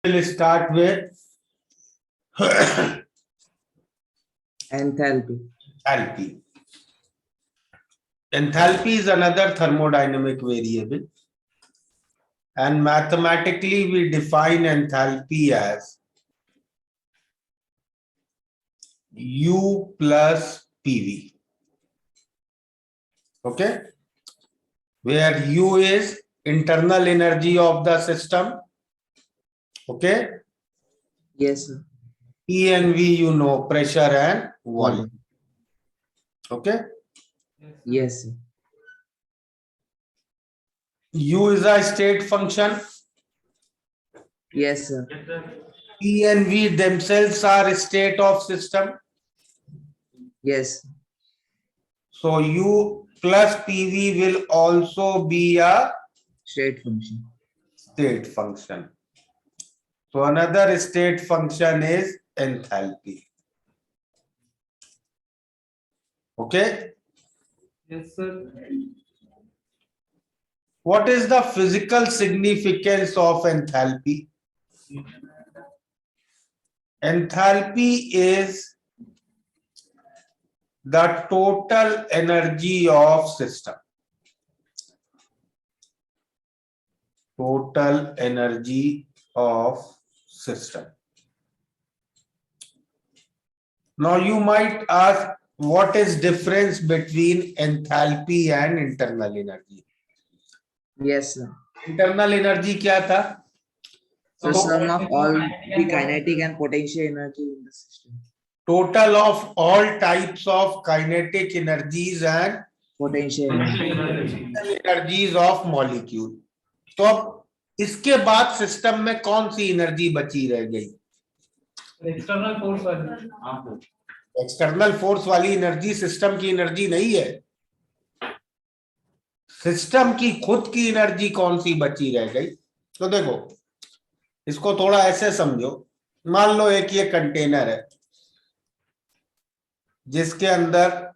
We'll start with Enthalpy. enthalpy. Enthalpy is another thermodynamic variable, and mathematically we define enthalpy as U plus PV. Okay, where U is internal energy of the system. Okay, Yes, sir. P and V, you know, pressure and volume. Okay, Yes, sir. U is a state function. Yes, sir. P and V themselves are state of system. Yes. So U plus PV will also be a State function. state function. So another state function is enthalpy. Okay. Yes, sir. What is the physical significance of enthalpy? Enthalpy is the total energy of system. Total energy of system. Now you might ask, what is difference between enthalpy and internal energy? Yes, sir. Internal energy क्या था? So sum of all the kinetic and potential energy in the system. Total of all types of kinetic energies and Potential energy. energies of molecule. तो अब इसके बाद system में कौन सी energy बची रह गई? एक्सटर्नल फोर्स वाली। एक्सटर्नल फोर्स वाली एनर्जी सिस्टम की एनर्जी नहीं है। सिस्टम की खुद की एनर्जी कौन सी बची रह गई? तो देखो, इसको थोड़ा ऐसे समझो। मान लो एक ये कंटेनर है जिसके अंदर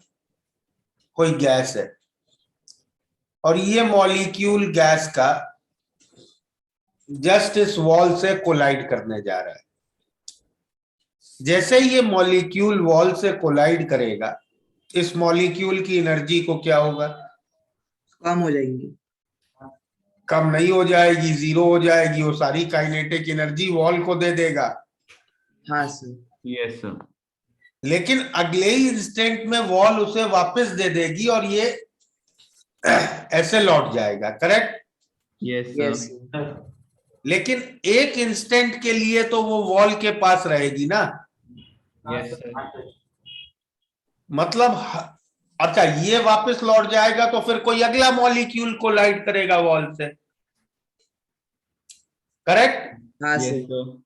कोई गैस है और ये मॉलिक्यूल गैस का जस्ट इस वॉल से कोलाइड करने जा रहा है। जैसे ही ये मॉलिक्यूल वॉल से कोलाइड करेगा, इस मॉलिक्यूल की एनर्जी को क्या होगा? कम हो जाएंगी। कम नहीं हो जाएगी, जीरो हो जाएगी। वो सारी काइनेटिक एनर्जी वॉल को दे देगा। हाँ सर। Yes sir. लेकिन अगले ही इंस्टेंट में वॉल उसे वापस दे देगी और ये ऐसे लौट जाएगा। करेक्ट? Yes sir. लेकिन एक इंस्टेंट के लिए तो वो वॉल के पास रहेगी ना। Yes sir. मतलब अच्छा, ये वापस लौट जाएगा तो फिर कोई अगला मॉलिक्यूल कोलाइड करेगा वॉल से। करेक्ट? हाँ यस सर। सर।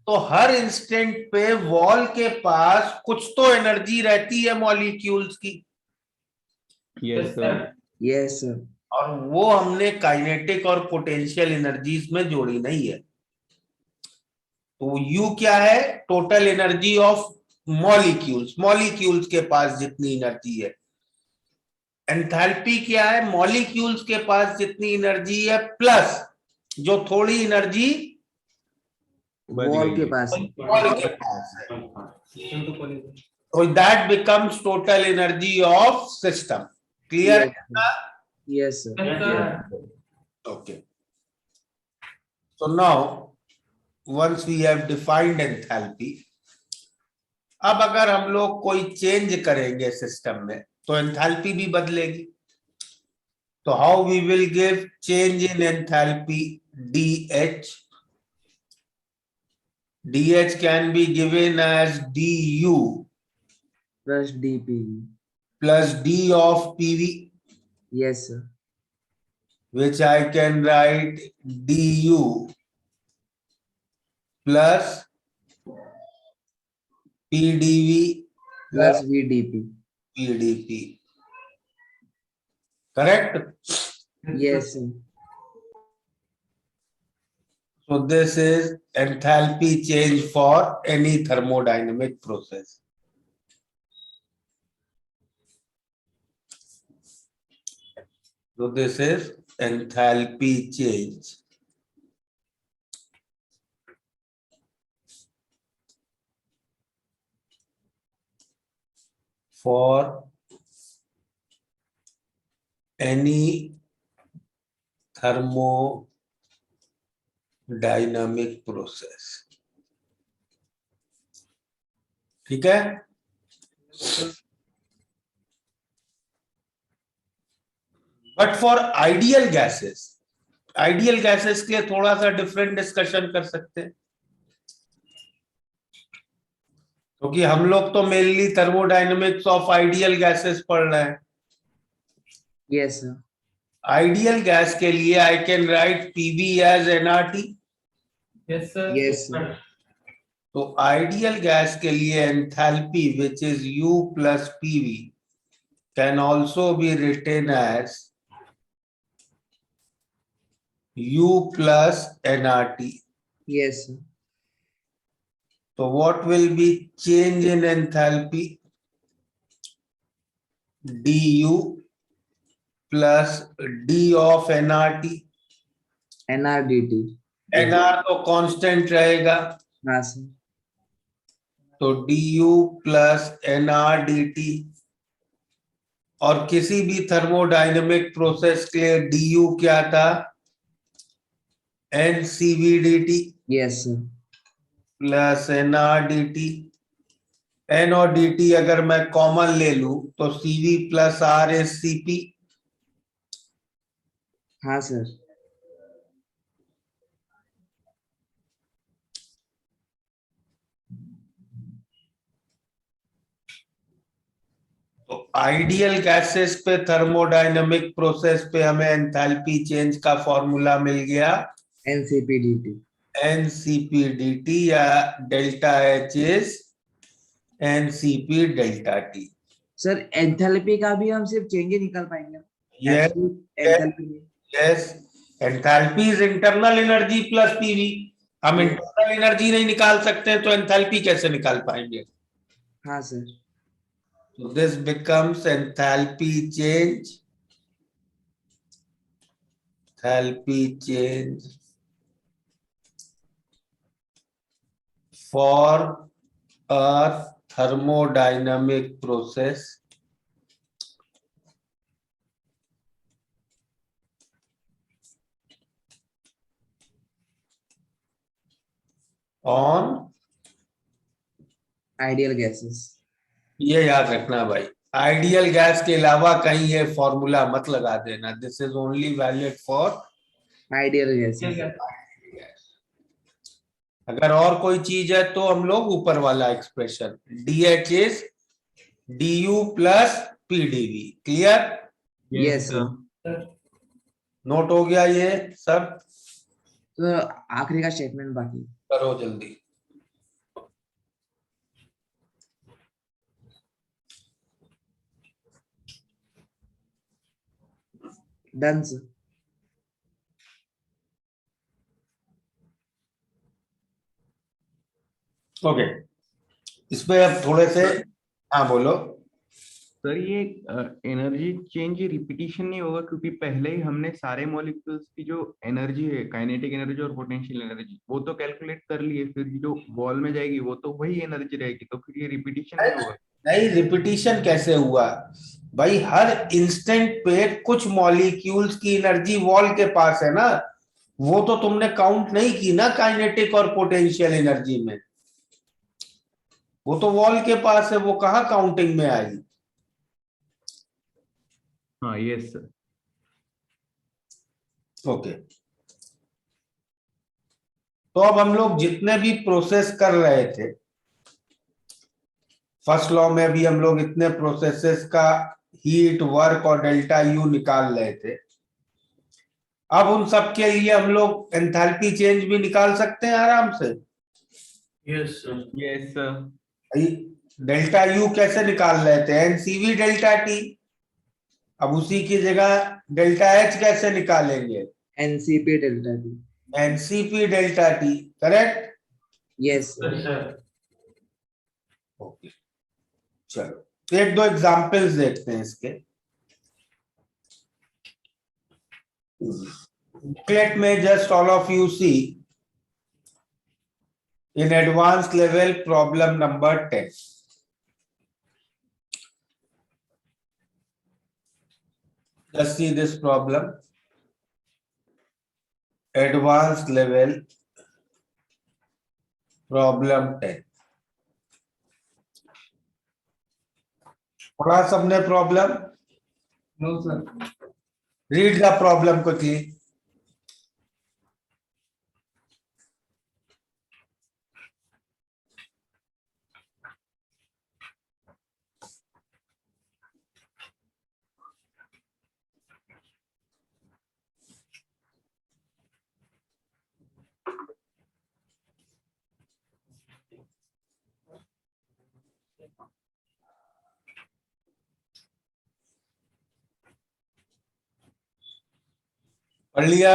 तो हर इंस्टेंट पे वॉल के पास कुछ तो एनर्जी रहती है मॉलिक्यूल्स की। Yes sir. Yes sir. और वो हमने काइनेटिक और पोटेंशियल एनर्जीज में जोड़ी नहीं है। तो यू क्या है? Total energy of molecules. Molecules के पास जितनी एनर्जी है। एंथैल्पी क्या है? मॉलिक्यूल्स के पास जितनी एनर्जी है प्लस जो थोड़ी एनर्जी वॉल के पास। वॉल के पास है। So that becomes total energy of system. Clear? Yes sir. Okay. So now, once we have defined enthalpy, अब अगर हम लोग कोई चेंज करेंगे सिस्टम में तो एंथैल्पी भी बदलेगी। तो how we will give change in enthalpy? DH. DH can be given as DU plus dPV. plus D of PV, yes sir. which I can write DU plus PdV plus VdP. PdP. Correct? Yes sir. So this is enthalpy change for any thermodynamic process. So this is enthalpy change for any thermodynamic process. ठीक है? But for ideal gases के लिए थोड़ा सा different discussion कर सकते हैं, क्योंकि हम लोग तो mainly thermodynamics of ideal gases पढ़ रहे हैं. Yes, sir. आइडियल गैस के लिए I can write PV as NRT. Yes, sir. Yes, sir. तो आइडियल गैस के लिए enthalpy which is U plus PV can also be written as U plus nRT. Yes, sir. So what will be change in enthalpy? Du plus D of nRT. NRDT. nR तो constant रहेगा, हाँ sir. तो du plus nRDT. और किसी भी thermodynamic process के लिए du क्या था? NCVDT Yes, sir. Plus nRDT. n और dt अगर मैं कॉमन ले लूं तो CV plus R is CP. हाँ सर. तो आइडियल गैसेस पे थर्मोडायनेमिक प्रोसेस पे हमें एंथैल्पी चेंज का फॉर्मूला मिल गया NCPDT. NCPDT या delta H is NCP delta T. Sir enthalpy का भी हम सिर्फ चेंज ही निकाल पाएंगे. Yes, enthalpy. yes. Enthalpy is internal energy plus PV. हम इंटरनल एनर्जी नहीं निकाल सकते तो एंथैल्पी कैसे निकाल पाएंगे? हाँ sir. So this becomes enthalpy change. Enthalpy change for a thermodynamic process on. Ideal gases. ये याद रखना भाई, आइडियल गैस के अलावा कहीं ये फॉर्मूला मत लगा देना. This is only valid for ideal gases. अगर और कोई चीज है तो हम लोग ऊपर वाला expression DH is DU plus PdV. Clear? Yes, sir. Note हो गया ये सब? तो आखिरी का स्टेटमेंट बाकी. करो जल्दी. Done sir. ओके, इसमें अब थोड़े से, हाँ बोलो. सर ये एनर्जी चेंज रिपीटिशन नहीं होगा, क्योंकि पहले ही हमने सारे मॉलिक्यूल्स की जो एनर्जी है, काइनेटिक एनर्जी और पोटेंशियल एनर्जी, वो तो कैलकुलेट कर लिए. फिर जो वॉल में जाएगी वो तो वही एनर्जी रहेगी, तो फिर ये रिपीटिशन नहीं होगा. नहीं, रिपीटिशन कैसे हुआ भाई? हर इंस्टेंट पे कुछ मॉलिक्यूल्स की एनर्जी वॉल के पास है ना, वो तो तुमने काउंट नहीं की ना काइनेटिक और पोटेंशियल एनर्जी में. वो तो वॉल के पास है, वो कहाँ काउंटिंग में आई? हाँ यस सर. ओके, तो अब हम लोग जितने भी प्रोसेस कर रहे थे, फर्स्ट लॉ में भी हम लोग इतने प्रोसेसेस का हीट, वर्क और डेल्टा यू निकाल रहे थे. अब उन सब के लिए हम लोग एंथैल्पी चेंज भी निकाल सकते हैं आराम से. Yes, sir. Yes sir. Delta U कैसे निकाल रहे थे? NCV delta T. अब उसी की जगह डेल्टा H कैसे निकालेंगे? NCP delta T. NCP delta T. Correct? Yes Yes, sir. Okay, चलो एक दो एग्जांपल्स देखते हैं इसके. बुकलेट में just all of you see in advanced level problem number 10. Just see this problem. Advanced level problem 10. पढ़ा सबने problem? No, sir. Read the problem quickly. पढ़ लिया?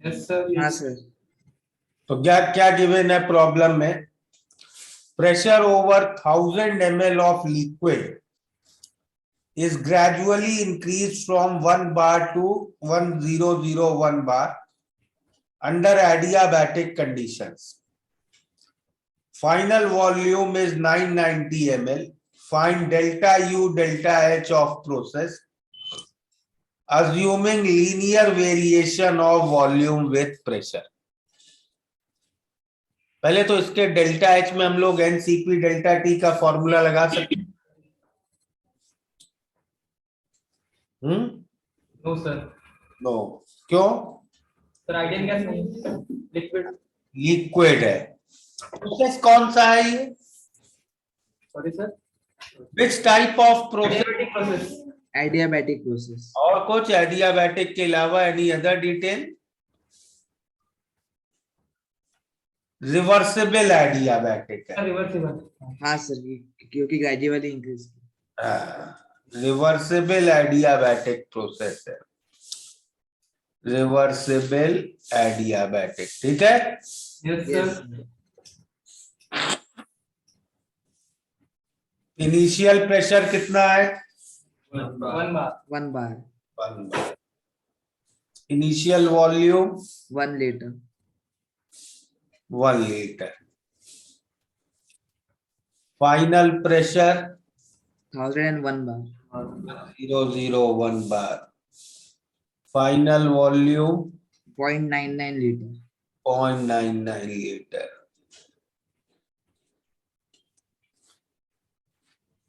Yes, sir. हाँ Yes. सर. तो क्या क्या गिवन है प्रॉब्लम में? Pressure over 1000 ml of liquid is gradually increased from 1 bar to 1001 bar under adiabatic conditions. Final volume is 990 ml. Find delta U delta H of process assuming linear variation of volume with pressure. पहले तो इसके delta H में हम लोग NCP delta T का formula लगा सकते हैं. No, sir. नो. क्यों? Sir, ideal gas नहीं. Liquid. लिक्विड है. प्रोसेस कौन सा है ये? Sorry, sir. Which type of process? Adiabatic process. Adiabatic process. और कुछ एडियाबैटिक के अलावा any other detail? Reversible adiabatic है. Sir, reversible. हाँ सर, क्योंकि gradually increase. Reversible adiabatic process है. Reversible adiabatic. ठीक है. Yes, Yes. sir. Initial pressure कितना है? 1 bar. 1 bar. 1 bar. Initial volume 1 liter. 1 litre. Final pressure 1001 bar. 001 bar. Final volume 0.99 liter. 0.99 litre.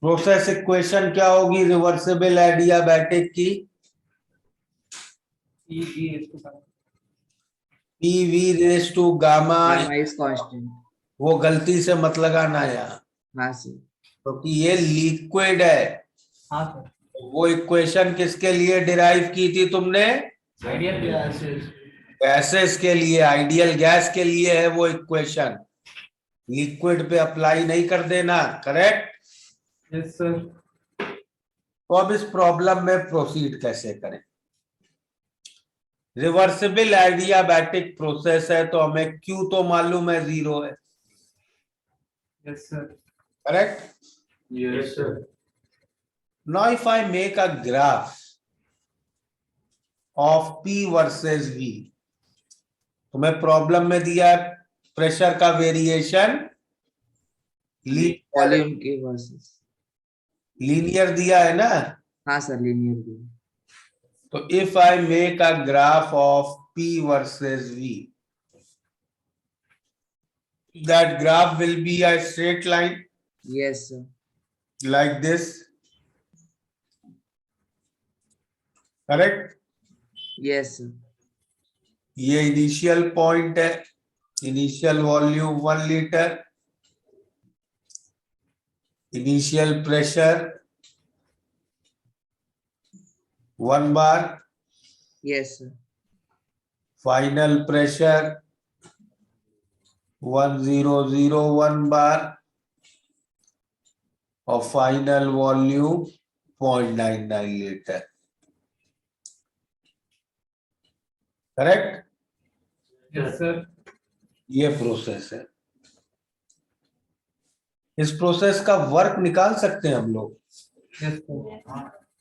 Process equation क्या होगी reversible adiabatic की? E is to come. PV raise to gamma. Gamma is constant. वो गलती से मत लगाना यहाँ, हाँ सर. क्योंकि ये लिक्विड है. हाँ, sir. वो इक्वेशन किसके लिए डिराइव की थी तुमने? Ideal gases. गैसेस के लिए, आइडियल गैस के लिए है वो इक्वेशन. लिक्विड पे अप्लाई नहीं कर देना. करेक्ट. Yes, sir. तो अब इस प्रॉब्लम में प्रोसीड कैसे करें? रिवर्सिबल एडियाबैटिक प्रोसेस है तो हमें Q तो मालूम है 0 है. Yes, sir. Correct. Yes, sir. Now if I make a graph of P versus V, तुम्हें प्रॉब्लम में दिया है प्रेशर का वेरिएशन Volume के versus. लीनियर दिया है ना. हाँ सर, linear भी. तो if I make a graph of P versus V, that graph will be a straight line Yes sir. like this. Correct. Yes sir. ये इनिशियल पॉइंट है. Initial volume 1 litre. Initial pressure 1 बार. Yes sir. Final pressure 1001 बार और final volume 0.99 litre. Correct. Yes, sir. ये process है. इस process का work निकाल सकते हैं हम लोग. Yes, sir.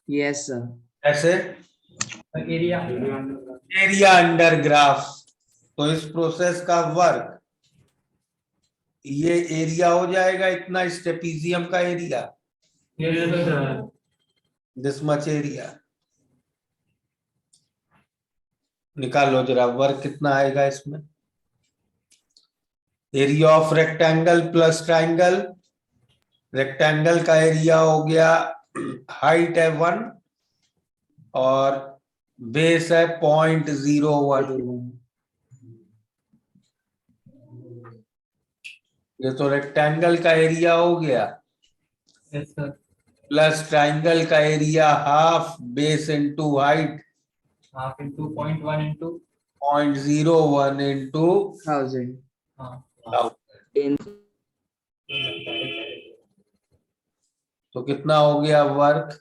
Yes sir. ऐसे Area. Area under graph. तो इस प्रोसेस का वर्क, ये एरिया हो जाएगा इतना स्टेपिजियम का area, Yes, sir. This much area. निकालो जरा वर्क कितना आएगा इसमें। Area of rectangle plus triangle, rectangle का एरिया हो गया, हाइट है 1 और बेस है 0.01। ये तो रेक्टेंगल का एरिया हो गया, Yes, sir. प्लस ट्राइंगल का area half base into height Half into 0.1 into 0.01 into 1000 in तो कितना हो गया वर्क,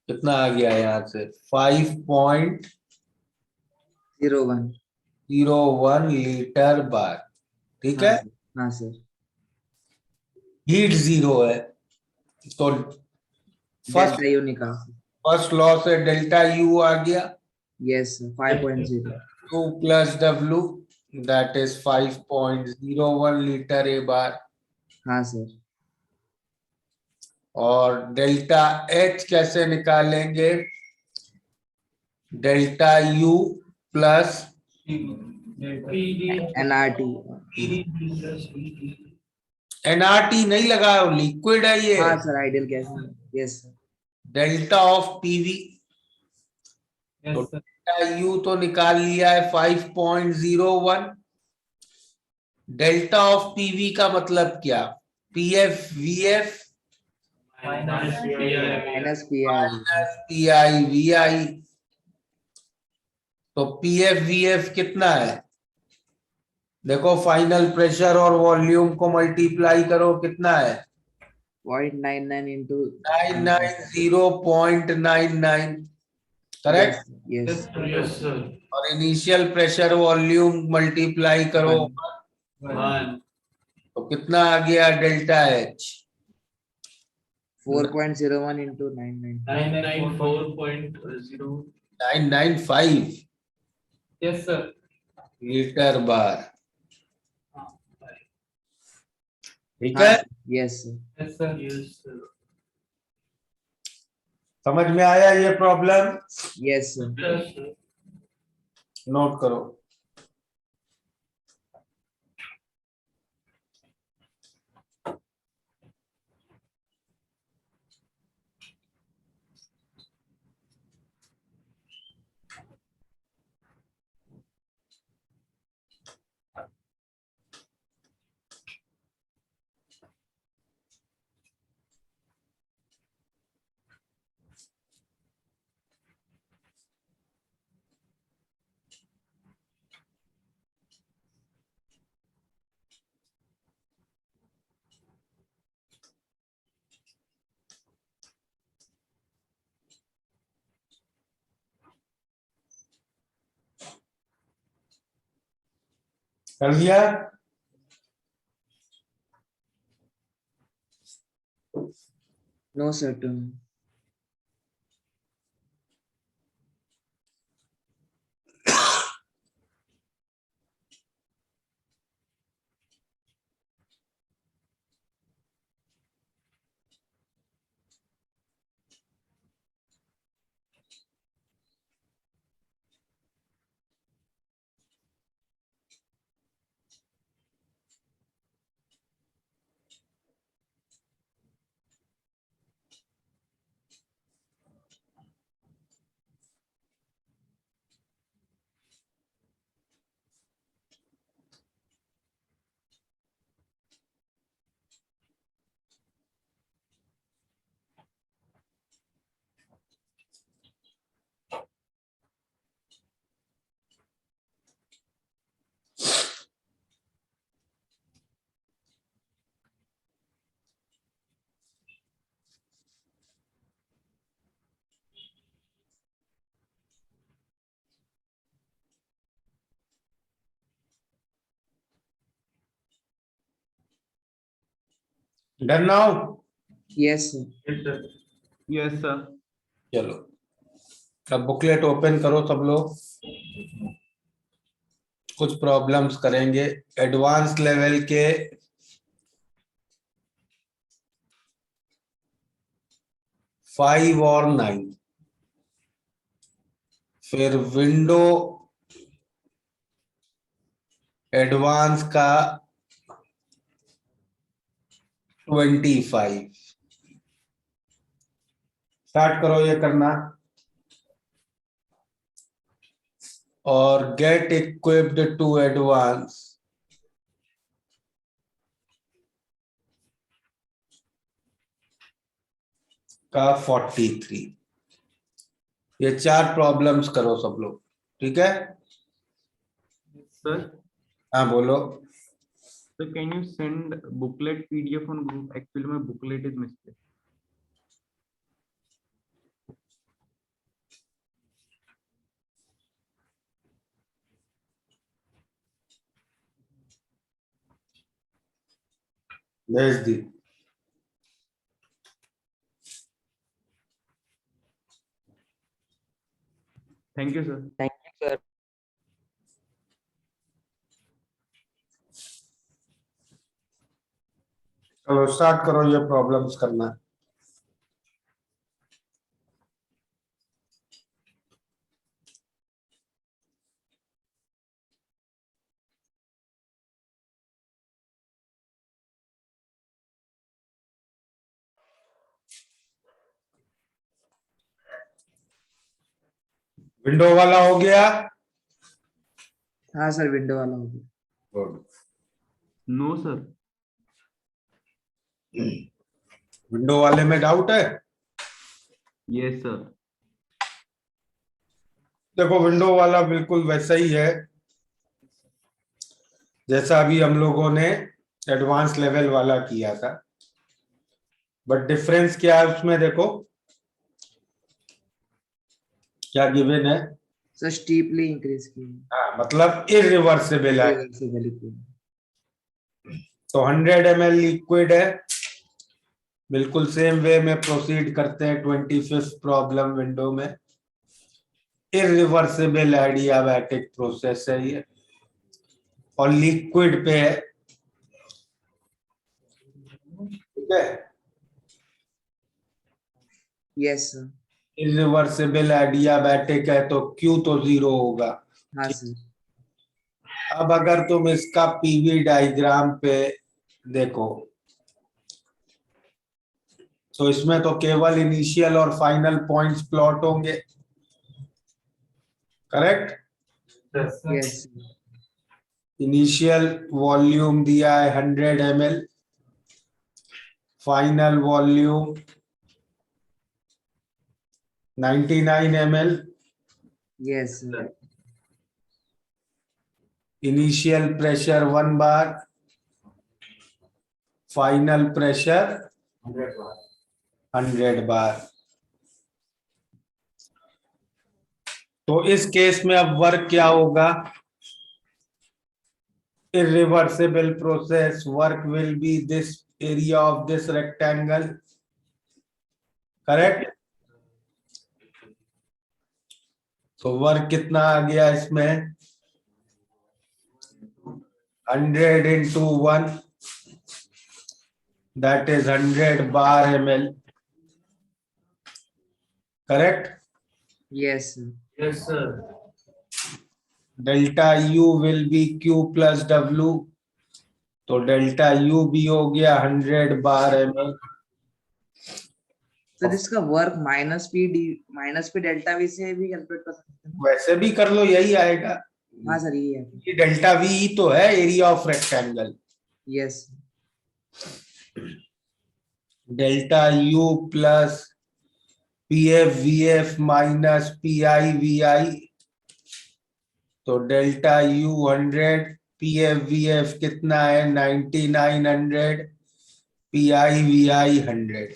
कितना आ गया यहाँ से 5.01 लीटर बार। ठीक है, हाँ सर, हीट 0 है तो फर्स्ट डेल्टा यू निकाल। फर्स्ट लॉ से डेल्टा यू आ गया, yes 5.0। 2 plus W that is 5.01 litre a bar. हाँ सर, और डेल्टा एच कैसे निकालेंगे, delta U plus NRT. NRT नहीं लगाओ, लिक्विड है ये। हाँ sir, ideal gas. Yes sir, delta of PV, Yes, तो sir. डेल्टा यू तो निकाल लिया है 5.01। डेल्टा ऑफ पीवी का मतलब क्या, PF VF Minus minus P minus PI VI. तो पीएफ वीएफ कितना है, देखो फाइनल प्रेशर और वॉल्यूम को मल्टीप्लाई करो, कितना है 0.99 into 990.99, correct. Yes Yes, sir. और इनिशियल प्रेशर वॉल्यूम मल्टीप्लाई करो, तो कितना आ गया delta H 4.01 into 99। 994.0. 995 Yes, sir. Litre bar. ठीक है, yes sir, Yes, sir. Yes, sir. समझ में आया ये problem, yes sir. Yes, sir. नोट करो। कर लिया, no sir, two done now. Yes sir. Yes, sir. Yes sir. चलो अब बुकलेट ओपन करो सब लोग, कुछ प्रॉब्लम्स करेंगे एडवांस लेवल के। 5 और 9 फिर विंडो एडवांस का 25। स्टार्ट करो ये करना। और गेट इक्विप्ड टू एडवांस का 43। ये 4 प्रॉब्लम्स करो सब लोग, ठीक है? Sir, हाँ बोलो। so can you send booklet PDF on group? Actually, my booklet is missing. भेज दी। Thank you, sir. Thank you, sir. चलो स्टार्ट करो ये प्रॉब्लम्स करना। विंडो वाला हो गया? हाँ सर, विंडो वाला हो गया। गुड। No, sir. विंडो वाले में डाउट है? Yes, sir. देखो विंडो वाला बिल्कुल वैसा ही है जैसा अभी हम लोगों ने एडवांस लेवल वाला किया था, बट डिफरेंस क्या है उसमें देखो क्या गिवन है। सर स्टीपली इंक्रीज किया, हाँ मतलब इरिवर्सिबल है। रिवर्सिबली किया। तो 100 ml लिक्विड है, बिल्कुल सेम वे में प्रोसीड करते हैं 25th प्रॉब्लम विंडो में। इरिवर्सिबल एडियाबैटिक प्रोसेस है ये और लिक्विड पे है, ठीक है? Yes sir. इरिवर्सिबल एडियाबैटिक है तो Q तो 0 होगा। हाँ सर। अब अगर तुम इसका पीवी डायग्राम पे देखो तो इसमें तो केवल इनिशियल और फाइनल पॉइंट्स प्लॉट होंगे, correct? Yes, sir. Yes initial volume दिया है 100 ml, final volume 99 ml, yes sir. Initial pressure 1 बार, फाइनल प्रेशर 100 बार। तो इस केस में अब वर्क क्या होगा? irreversible process, work will be this area of this rectangle, correct? तो वर्क कितना आ गया इसमें? 100 into 1, that is 100 bar ml, correct? Yes sir. Yes, sir. Delta U will be Q plus W, तो डेल्टा U भी हो गया 100 बार ml। Sir इसका work minus P delta we से भी कैलकुलेट कर सकते हैं ना? वैसे भी कर लो, यही आएगा। हाँ सर, ये है। ये डेल्टा V ही तो है, area of rectangle. Yes delta U plus PF VF minus PI VI, तो डेल्टा U 100, PF VF कितना है 9900, PI VI 100,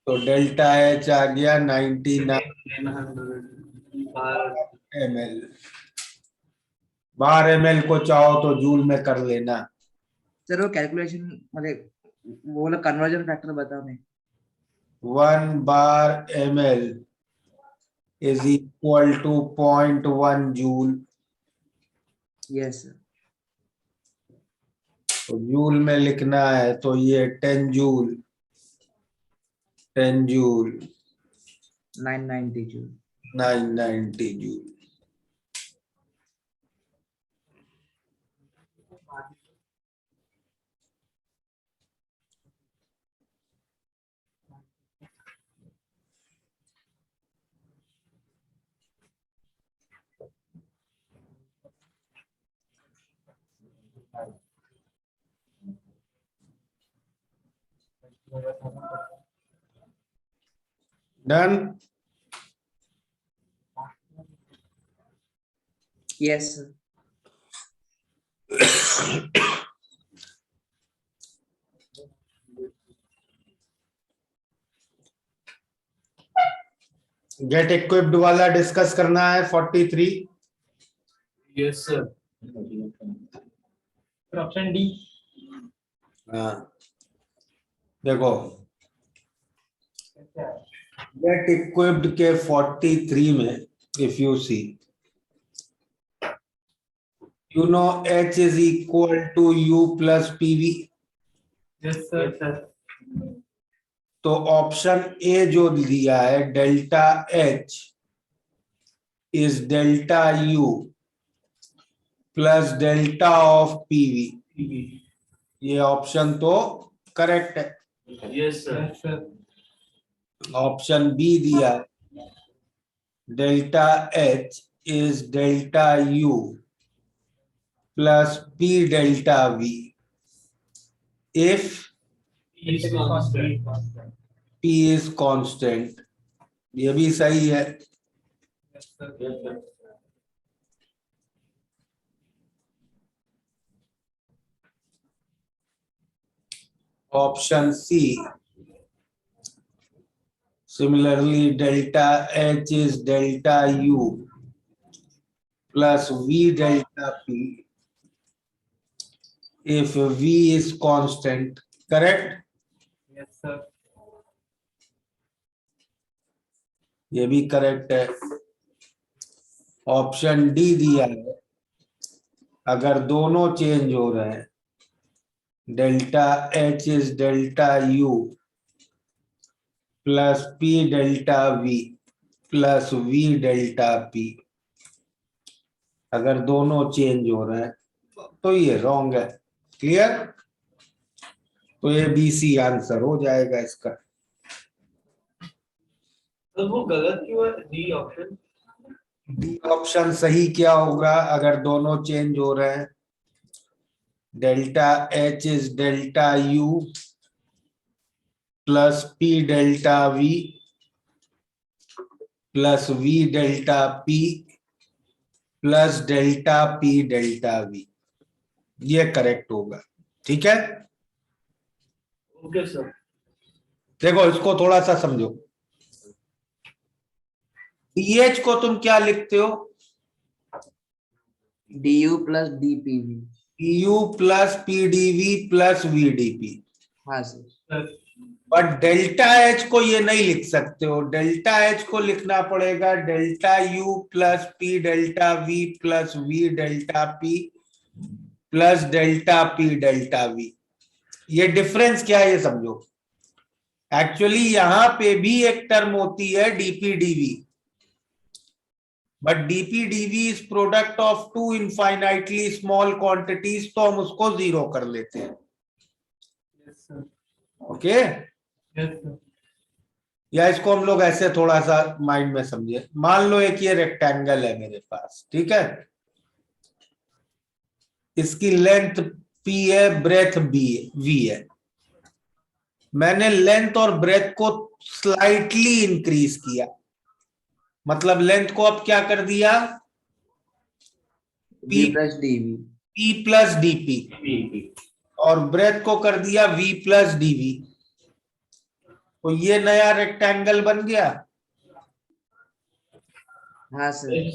तो डेल्टा H आ गया 99 ml। बार ml को चाहो तो जूल में कर लेना। सर, वो कैलकुलेशन मतलब वो वाला कन्वर्जन फैक्टर बताओ नहीं। 1 bar ml is equal to 0.1 joule. Yes sir. तो जूल में लिखना है तो ये 10 joule 990 joule. 990 joule. Done. Yes, sir. Get equipped वाला डिस्कस करना है 43। Yes, sir. Option D. हाँ देखो, गेट इक्विप्ड के 43 में if you see, you know H is equal to U plus PV। Yes, sir. Yes, sir. तो option A जो दिया है delta H is delta U plus delta of PV, ये option तो करेक्ट है। Yes, sir. Yes, sir. Option B दिया है delta H is delta U plus P delta V if Is constant. P is constant, ये भी सही है। Yes, sir. Yes, sir. Option C similarly delta H is delta U plus V delta P if V is constant, correct. Yes, sir. ये भी correct है। Option D दिया है अगर दोनों चेंज हो रहे हैं, delta H is delta U plus P delta V plus V delta P, अगर दोनों चेंज हो रहे हैं तो ये रॉन्ग है। क्लियर? तो ये BC आंसर हो जाएगा इसका। तो वो गलत क्यों है? D option. डी ऑप्शन सही क्या होगा अगर दोनों चेंज हो रहे हैं? Delta H is delta U plus P delta V plus V delta P plus delta P delta V, ये करेक्ट होगा। ठीक है, ओके सर। देखो इसको थोड़ा सा समझो। DH को तुम क्या लिखते हो? DU plus DPV। PU plus PDV plus VDP। हाँ सर। बट डेल्टा H को ये नहीं लिख सकते हो, डेल्टा H को लिखना पड़ेगा delta U plus P delta V plus V delta P plus delta P delta V। ये डिफरेंस क्या है ये समझो। एक्चुअली यहां पे भी एक टर्म होती है DPDV, but DPDV is product of two infinitely small quantities, तो हम उसको जीरो कर लेते हैं। ओके या इसको हम लोग ऐसे थोड़ा सा माइंड में समझिए। मान लो एक ये रेक्टेंगल है मेरे पास, ठीक है, इसकी लेंथ P है, ब्रेथ V है। मैंने लेंथ और ब्रेथ को स्लाइटली इंक्रीज किया, मतलब लेंथ को अब क्या कर दिया? V plus DV। P plus DP और ब्रेथ को कर दिया V प्लस DV, तो ये नया रेक्टेंगल बन गया। हाँ सर।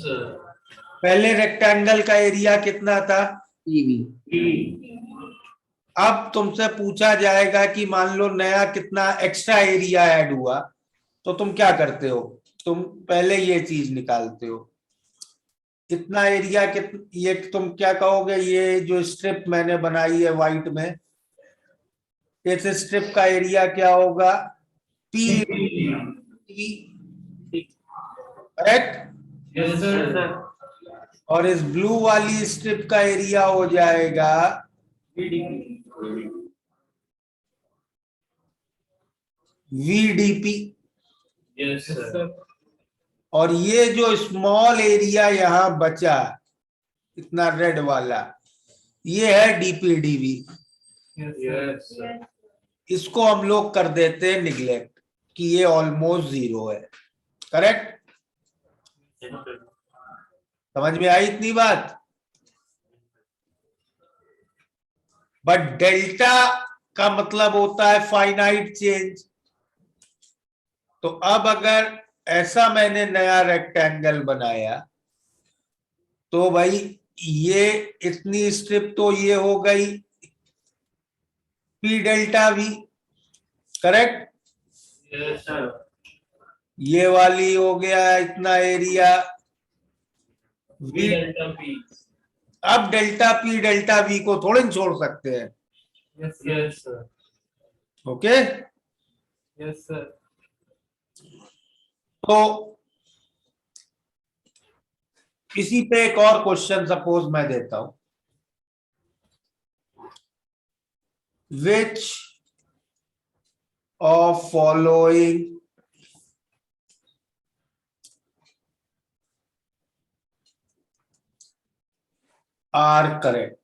पहले रेक्टेंगल का एरिया कितना था? PV। अब तुमसे पूछा जाएगा कि मान लो नया कितना एक्स्ट्रा एरिया ऐड हुआ, तो तुम क्या करते हो? तुम पहले ये चीज निकालते हो, कितना एरिया ये तुम क्या कहोगे? ये जो स्ट्रिप मैंने बनाई है व्हाइट में, इस स्ट्रिप का एरिया क्या होगा? P correct. Yes, sir. और इस ब्लू वाली स्ट्रिप का एरिया हो जाएगा VDP। Yes, sir. और ये जो स्मॉल एरिया यहां बचा, इतना रेड वाला, ये है DPDV। Yes, sir. इसको हम लोग कर देते हैं निग्लेक्ट कि ये ऑलमोस्ट जीरो है। करेक्ट। समझ में आई इतनी बात। बट डेल्टा का मतलब होता है फाइनाइट चेंज। तो अब अगर ऐसा मैंने नया रेक्टेंगल बनाया तो भाई ये इतनी स्ट्रिप तो ये हो गई P delta V। Correct. Yes, sir. ये वाली हो गया इतना area V V। delta P. अब डेल्टा P डेल्टा V को थोड़े न छोड़ सकते हैं। Yes, sir. Okay. Yes, sir. तो इसी पे एक और क्वेश्चन सपोज मैं देता हूं। Which of following are correct.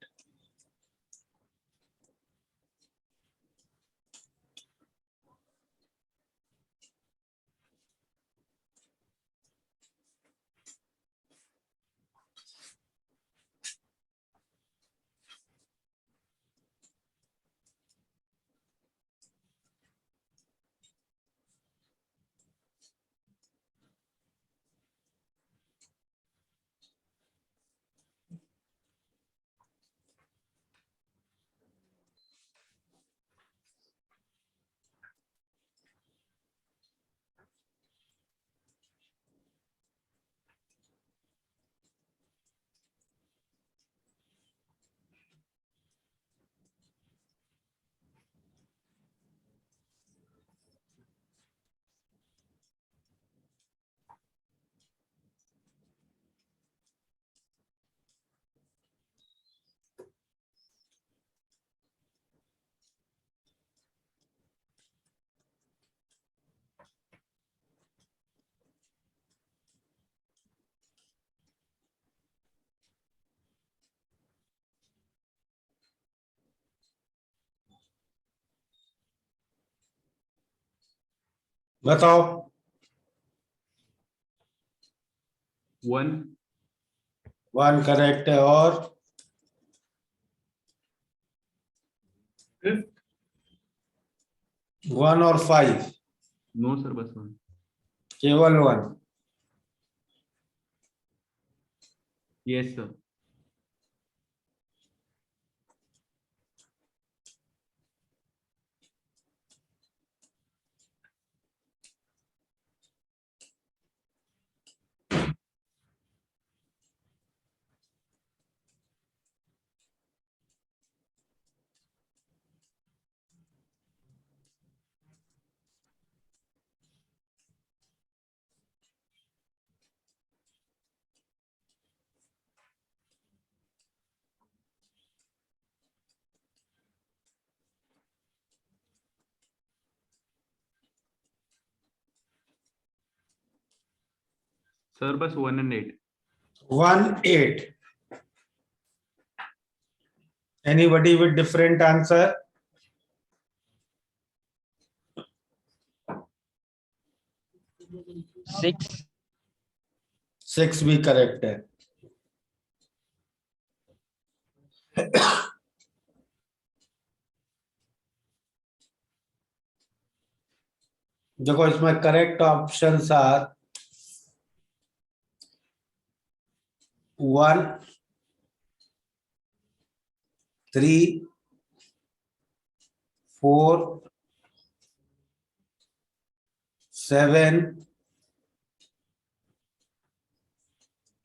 बताओ। 1 वन करेक्ट है। और Fifth. 1 और 5? नो सर, बस 1। केवल 1। Yes sir. सर बस 1 and 8। 1 8। Anybody with different answer? 6। 6 भी करेक्ट है। देखो इसमें करेक्ट ऑप्शन आर 1 3 4 7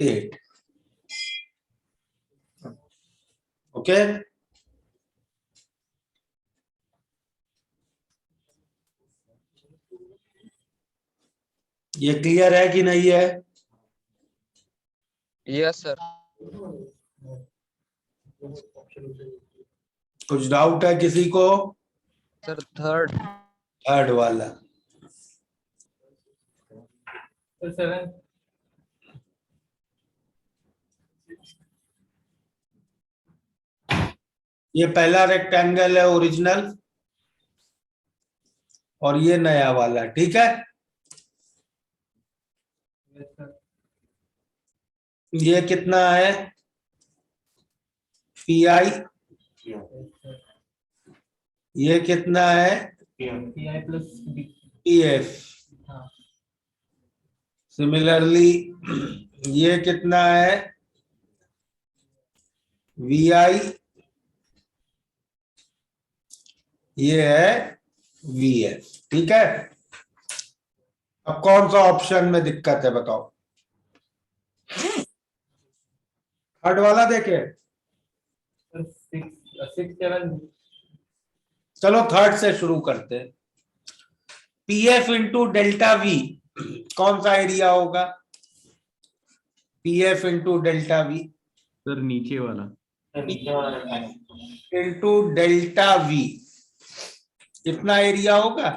8। ओके। ये क्लियर है कि नहीं है? Yes, sir. कुछ डाउट है किसी को? Sir, third. थर्ड वाला Sir, 7. ये पहला रेक्टेंगल है ओरिजिनल और ये नया वाला, ठीक है। Yes, sir. ये कितना है? P I. Yes, sir. ये कितना है? PI plus B. P F. हाँ. सिमिलरली ये कितना है? वी आई। ये है वी एफ, ठीक है। अब कौन सा ऑप्शन में दिक्कत है बताओ? थर्ड वाला देखे। Sir, 6, 7. चलो थर्ड से शुरू करते हैं। P F into delta V कौन सा एरिया होगा? P F into delta V sir नीचे वाला। इंटू डेल्टा वी कितना एरिया होगा?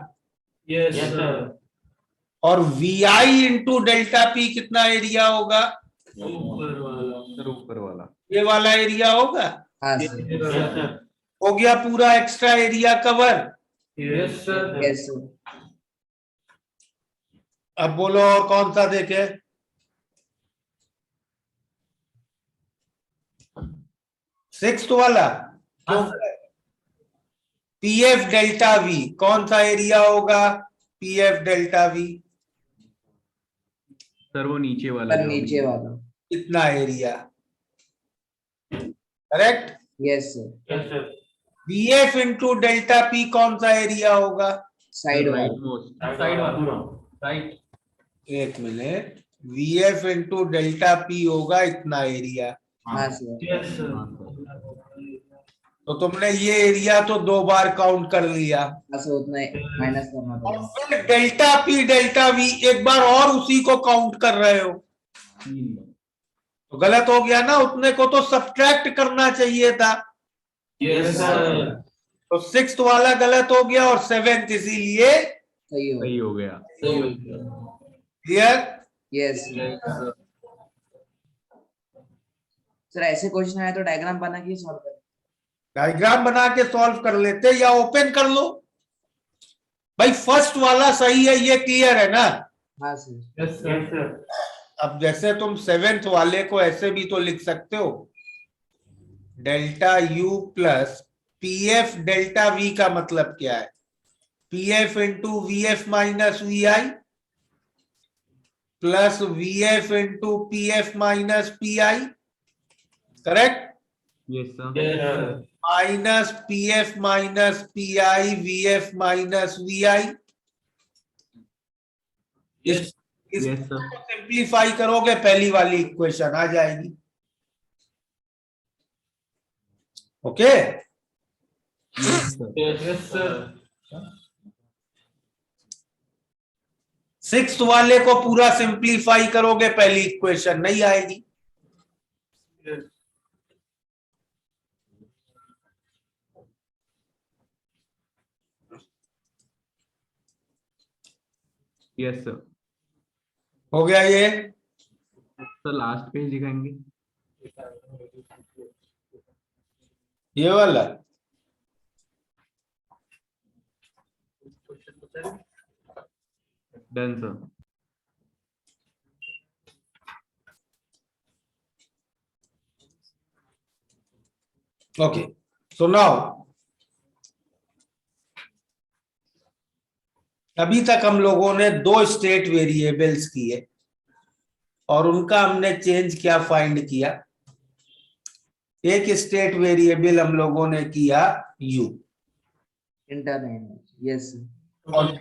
Yes, sir. और V I into delta P कितना एरिया होगा? ऊपर वाला. सर ऊपर वाला। ये वाला एरिया होगा। हाँ सर, Yes, sir. हो गया पूरा extra area cover. Yes, sir. Yes sir, अब बोलो और कौन सा देखे? सिक्स्थ वाला। हाँ, पी एफ डेल्टा वी कौन सा एरिया होगा? P F delta V sir वो नीचे वाला। सर जो नीचे अभी- वाला। कितना area? Correct. Yes sir, Yes, sir. We F into delta P कौन सा एरिया होगा? साइड सर वाला। Right most. Side वाला. Right. एक minute, we F into delta P होगा इतना एरिया। हाँ सर, Yes, sir. तो तुमने ये एरिया तो 2 बार काउंट कर लिया हाँ सर, उतना माइनस करना और पड़ेगा। फिर डेल्टा पी डेल्टा वी एक बार और उसी को काउंट कर रहे हो, 3। तो गलत हो गया ना। उतने को तो सब्ट्रैक्ट करना चाहिए था। Yes, sir. तो सिक्स्थ वाला गलत हो गया और सेवेंथ इसीलिए सही हो। सही हो गया। क्लियर। यस सर, ऐसे क्वेश्चन आए तो डायग्राम बना के सॉल्व करें। डायग्राम बना के सॉल्व कर लेते या ओपन कर लो भाई। फर्स्ट वाला सही है, ये क्लियर है ना। हाँ सर, Yes, sir. अब जैसे तुम सेवेंथ वाले को ऐसे भी तो लिख सकते हो, delta U plus P F delta V का मतलब क्या है? P F into V F minus V I plus V F into P F minus P I, correct. Yes sir. Yes, sir. Minus P F minus P I V F minus V I. Yes. Yes sir. Simplify करोगे पहली वाली equation आ जाएगी। Okay yes sir. Yes, sir. Sixth वाले को पूरा simplify करोगे पहली इक्वेशन नहीं आएगी। Yes. Yes sir. हो गया ये। सर लास्ट पेज दिखाएंगे। ये वाला done sir. Okay, so now अभी तक हम लोगों ने 2 स्टेट वेरिएबल्स किए और उनका हमने चेंज क्या फाइंड किया। एक स्टेट वेरिएबल हम लोगों ने किया u इंटरनेट। यस सर, और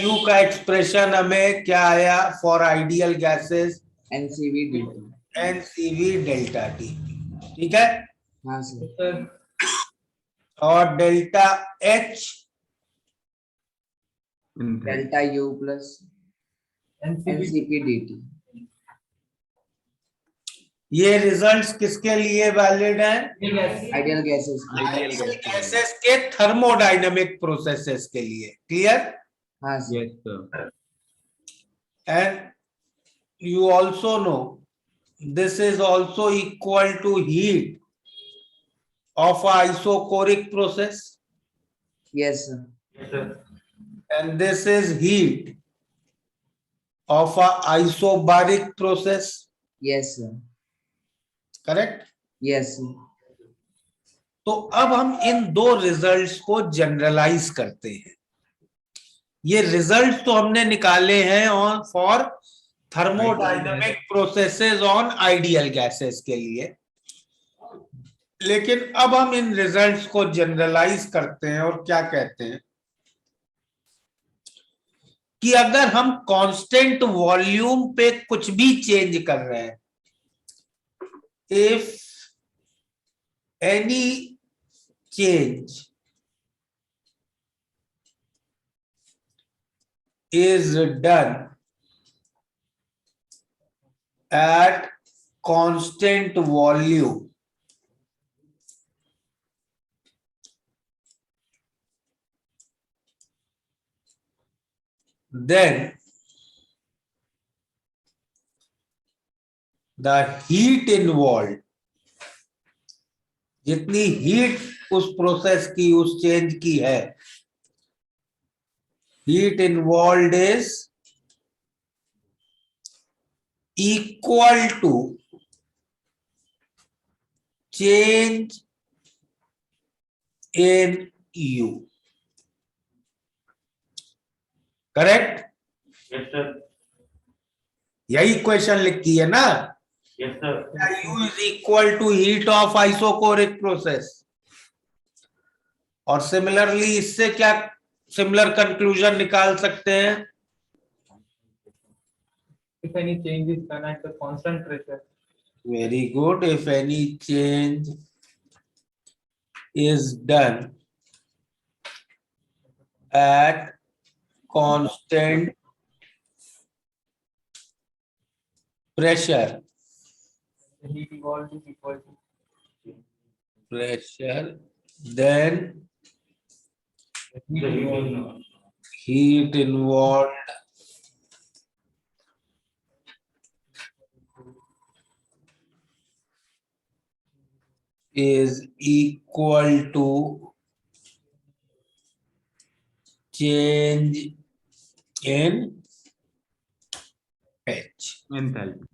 u का एक्सप्रेशन हमें क्या आया? For ideal gases NCV dt। NCV delta T, ठीक है। हाँ सर, Yes, sir. और delta H delta U plus NCV. NCP dt। ये रिजल्ट्स किसके लिए वैलिड हैं? Ideal gases. Ideal gas. Gases के थर्मोडायनेमिक प्रोसेसेस के लिए. क्लियर? हाँ sir. Yes, sir. And you also know this is also equal to heat of a isochoric process, Yes sir. Yes, sir. and this is heat of a isobaric process. Yes sir. Correct? Yes sir. तो अब हम इन दो results को generalise करते हैं. ये results तो हमने निकाले हैं और for thermodynamic processes on ideal gases के लिए, लेकिन अब हम इन रिजल्ट्स को जनरलाइज करते हैं और क्या कहते हैं कि अगर हम कांस्टेंट वॉल्यूम पे कुछ भी चेंज कर रहे हैं, if any change is done at constant volume, then the heat involved, जितनी हीट उस प्रोसेस की, उस चेंज की है, heat involve is equal to change in U. Correct? Yes, sir. यही क्वेश्चन लिखी है ना? Yes, sir. U is equal to heat of isochoric process. और सिमिलरली इससे क्या सिमिलर कंक्लूजन निकाल सकते हैं? If any change is done at the constant pressure, Very good. If any change is done at constant pressure, the heat evolved is equal to then the heat evolved. heat involved is equal to change in H. Enthalpy.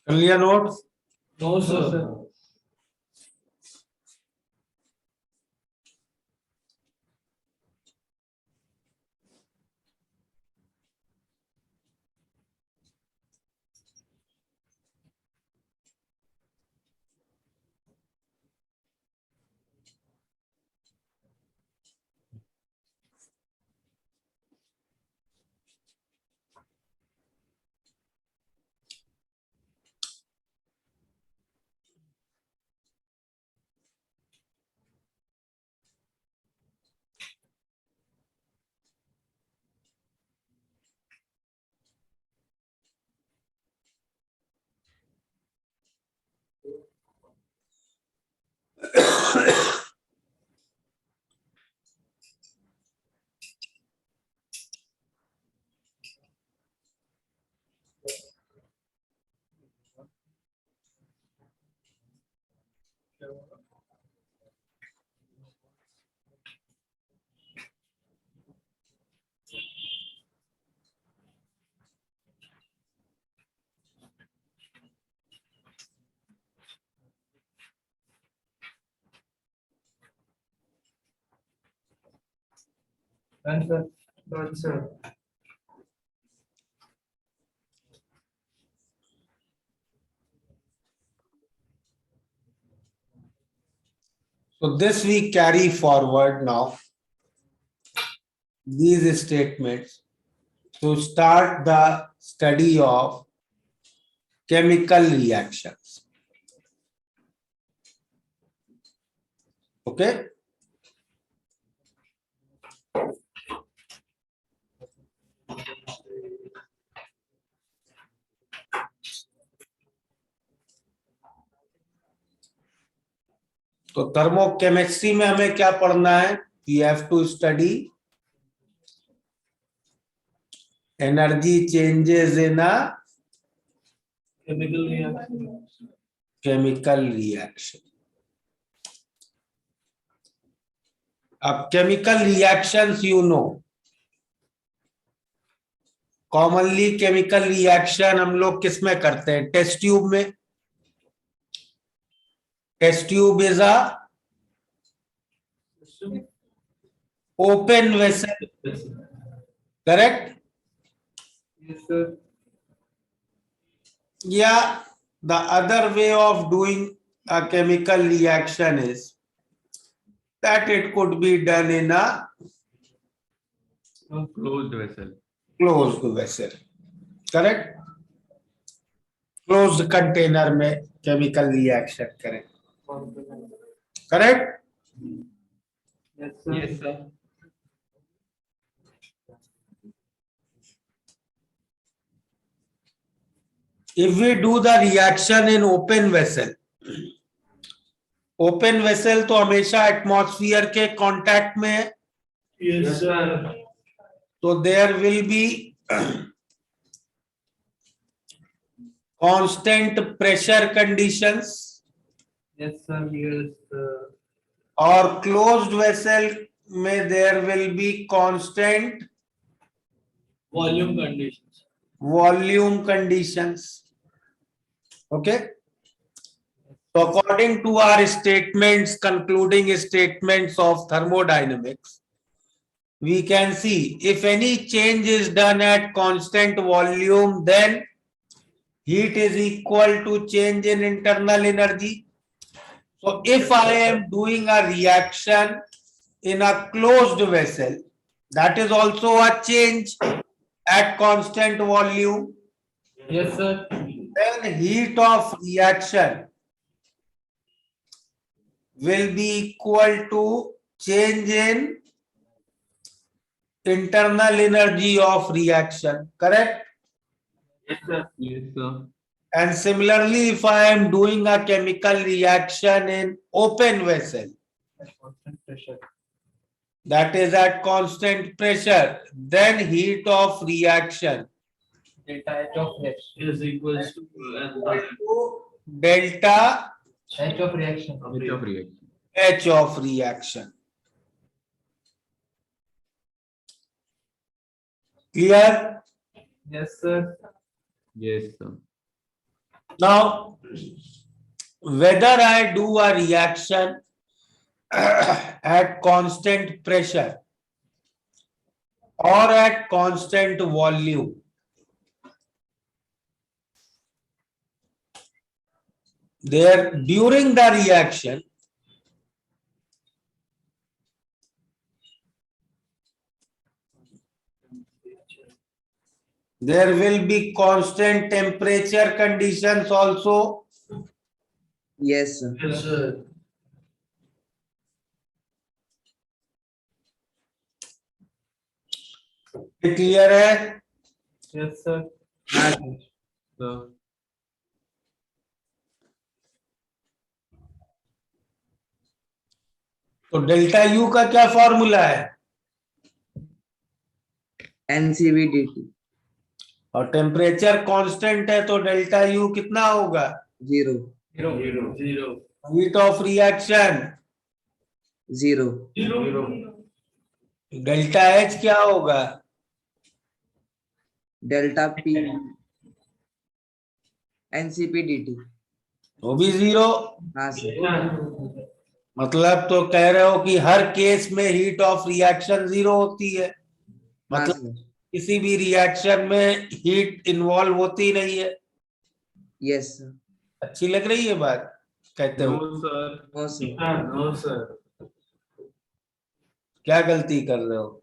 कर लिया note? No, sir. Done, sir. Done, sir. So this we carry forward now. These statements to start the study of chemical reactions. Okay. तो thermochemistry में हमें क्या पढ़ना है? We have to study energy changes in a Chemical reaction. Chemical reaction. अब chemical reactions you know, commonly chemical reaction हम लोग किस में करते हैं? टेस्ट ट्यूब में. Test tube is a open vessel, correct? Yes, sir. Yeah, the other way of doing a chemical reaction is that it could be done in a closed vessel. closed vessel, correct? Closed container में chemical reaction करें, correct? Yes, sir. Yes, sir. If we do the reaction in open vessel तो हमेशा atmosphere के contact में है. Yes, sir. तो there will be constant pressure conditions. Yes, sir. Yes, sir. और closed vessel में there will be constant Volume conditions. volume conditions. Okay. So according to our statements, concluding statements of thermodynamics, we can see if any change is done at constant volume, then heat is equal to change in internal energy. So if I am doing a reaction in a closed vessel, that is also a change at constant volume. Yes, sir. Then heat of reaction will be equal to change in internal energy of reaction, correct? Yes, sir. Yes, sir. And similarly, if I am doing a chemical reaction in open vessel, Constant pressure. that is at constant pressure, then heat of reaction Delta H of reaction is equals to delta H of reaction. H of reaction. H of reaction. Clear? Yes, sir. Yes, sir. Now, whether I do a reaction at constant pressure or at constant volume, there during the reaction there will be constant temperature conditions also. Yes, sir. Yes, sir. Clear है? Yes, sir. So, तो delta you का क्या formula है? NCV/dt और temperature constant है तो delta you कितना होगा? 0 Zero. Heat of reaction 0 delta H क्या होगा? delta P NCP/dt. वो भी जीरो. हाँ सर. मतलब तो कह रहे हो कि हर केस में हीट ऑफ रिएक्शन जीरो होती है, हाँ मतलब सर, किसी भी रिएक्शन में हीट इन्वॉल्व होती नहीं है। यस सर, अच्छी लग रही है बात कहते नो हो? Sir, no sir, No, sir. क्या गलती कर रहे हो?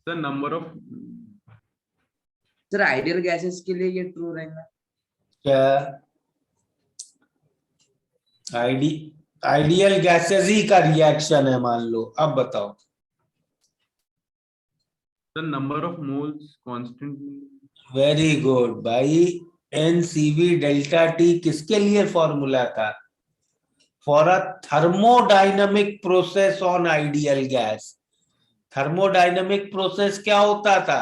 Sir number of sir ideal gases के लिए ये ट्रू रहेगा। क्या आइडियल गैसेस ही का रिएक्शन है मान लो, अब बताओ। Sir number of moles constant. Very good भाई। एनसीवी डेल्टा टी किसके लिए फॉर्मूला था? For a thermodynamic process on ideal gas. Thermodynamic process क्या होता था?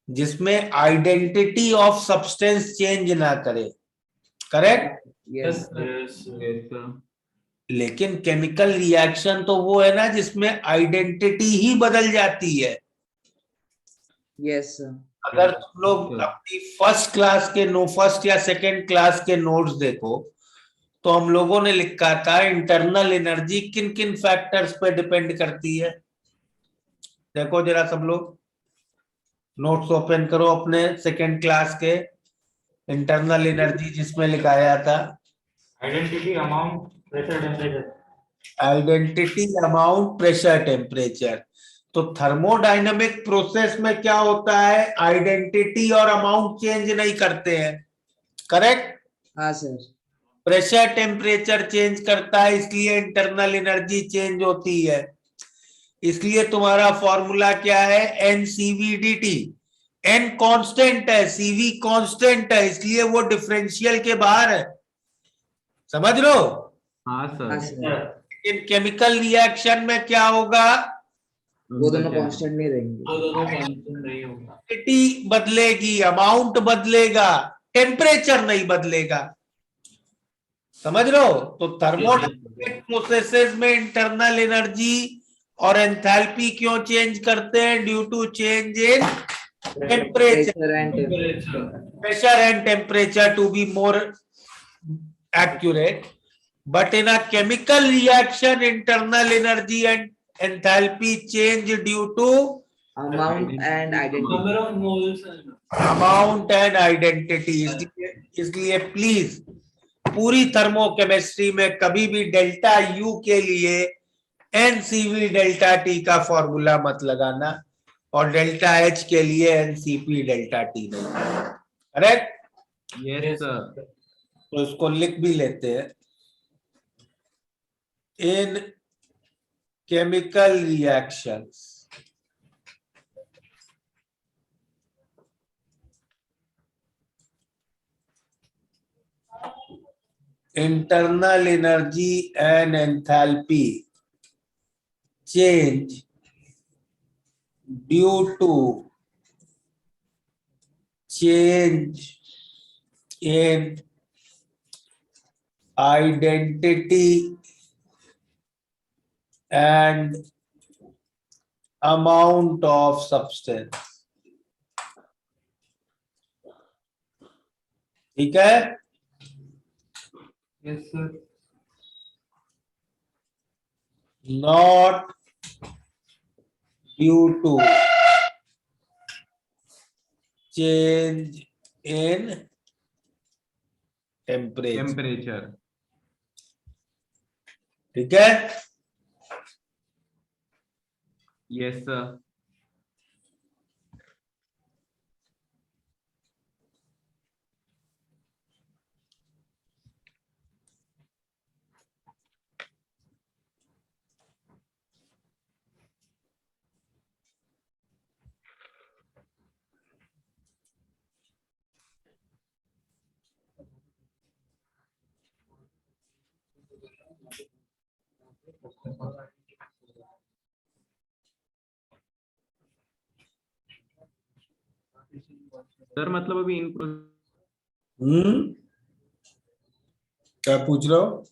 जिसमें आइडेंटिटी ऑफ सब्सटेंस चेंज ना करे, करेक्ट? Yes, Yes, sir. लेकिन केमिकल रिएक्शन तो वो है ना जिसमें आइडेंटिटी ही बदल जाती है। यस सर, अगर तुम लोग अपनी फर्स्ट या सेकंड क्लास के नोट्स देखो तो हम लोगों ने लिखा था इंटरनल एनर्जी किन किन फैक्टर्स पे डिपेंड करती है। देखो जरा सब लोग नोट्स ओपन करो अपने सेकंड क्लास के, इंटरनल एनर्जी जिसमें लिखाया था Identity, amount, pressure, temperature. Identity, amount, pressure, temperature. तो थर्मोडायनेमिक प्रोसेस में क्या होता है? आइडेंटिटी और अमाउंट चेंज नहीं करते हैं, करेक्ट? हाँ सर, प्रेशर टेम्परेचर चेंज करता है, इसलिए इंटरनल एनर्जी चेंज होती है। इसलिए तुम्हारा फॉर्मूला क्या है? एनसीवीडीटी। एन कांस्टेंट है, सीवी कांस्टेंट है, इसलिए वो डिफरेंशियल के बाहर है। समझ लो? हाँ हाँ सर, सर, लेकिन केमिकल रिएक्शन में क्या होगा? वो दोनों कांस्टेंट नहीं रहेंगे। वो दोनों constant नहीं होगा। क्वांटिटी बदलेगी, अमाउंट बदलेगा, टेम्परेचर नहीं बदलेगा। समझ रहे हो? तो थर्मोडायनेमिक प्रोसेसेस में इंटरनल एनर्जी और एंथैल्पी क्यों चेंज करते हैं? Due to change in temperature, pressure and Temperature. pressure and temperature to be more accurate. But in a chemical reaction, internal energy and enthalpy change due to amount and identity. Number of moles. Amount and identity. इसलिए please पूरी thermochemistry में कभी भी delta U के लिए NCV delta T का formula मत लगाना, और डेल्टा एच के लिए एनसीपी डेल्टा टी नहीं, करेक्ट? यस सर, तो इसको लिख भी लेते हैं। इन chemical reactions internal energy and enthalpy change due to change in identity and amount of substance। ठीक है? Yes, sir. Not due to change in temperature। Temperature. ठीक है? यस सर, सर मतलब अभी इन क्या पूछ रहे हो?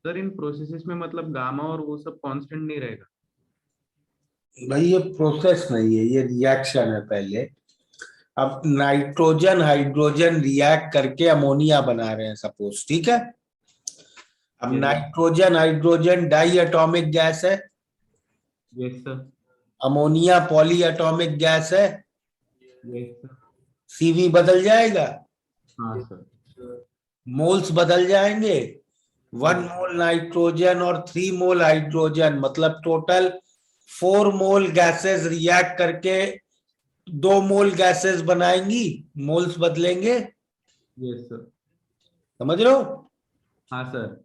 सर इन प्रोसेसेस में मतलब गामा और वो सब कांस्टेंट नहीं रहेगा। भाई ये प्रोसेस नहीं है, ये रिएक्शन है पहले। अब नाइट्रोजन हाइड्रोजन रिएक्ट करके अमोनिया बना रहे हैं सपोज, ठीक है। अब Yes, nitrogen hydrogen diatomic gas है, yes sir, ammonia polyatomic gas है, yes sir, सीवी बदल जाएगा, हाँ सर, मोल्स बदल जाएंगे। 1 मोल नाइट्रोजन और 3 मोल हाइड्रोजन, मतलब टोटल 4 मोल गैसेस रिएक्ट करके 2 मोल गैसेस बनाएंगी, मोल्स बदलेंगे। yes sir, समझ रहे हो? हाँ सर,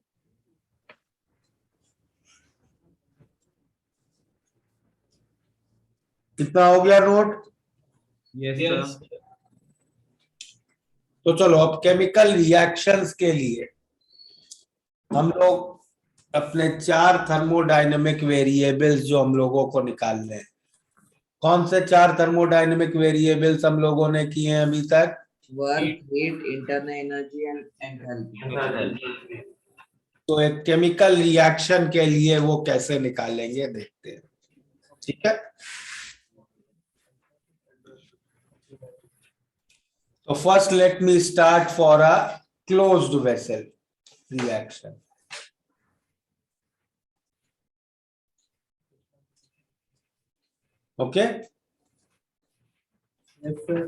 कितना हो गया नोट? yes Yes. sir, तो चलो अब केमिकल रिएक्शंस के लिए हम लोग अपने 4 थर्मोडायनेमिक वेरिएबल्स जो हम लोगों को निकालने हैं। कौन से 4 थर्मोडायनेमिक वेरिएबल्स हम लोगों ने किए हैं अभी तक? Work, heat, internal energy and enthalpy. तो एक केमिकल रिएक्शन के लिए वो कैसे निकालेंगे देखते हैं, ठीक है। तो first let me start for a closed vessel reaction. Okay, Yes, sir.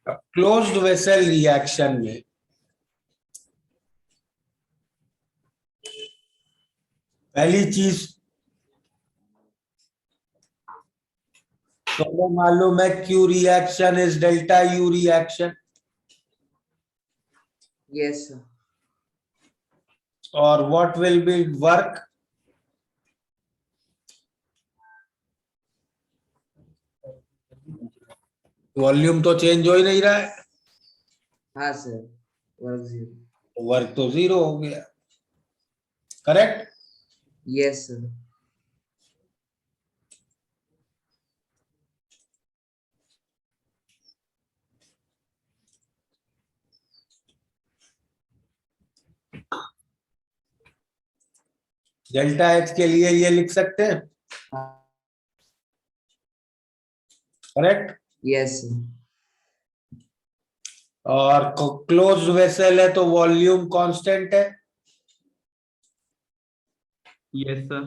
Closed vessel reaction में पहली चीज तो मालूम है, Q reaction is delta U reaction, Yes, sir. और what will be work? Volume तो चेंज हो ही नहीं रहा है, हाँ sir. Work zero. वर्क तो जीरो हो गया, correct. Yes, sir. Delta H के लिए ये लिख सकते हैं, करेक्ट। Yes, sir. और क्लोज्ड वेसल है तो वॉल्यूम कांस्टेंट है, yes sir,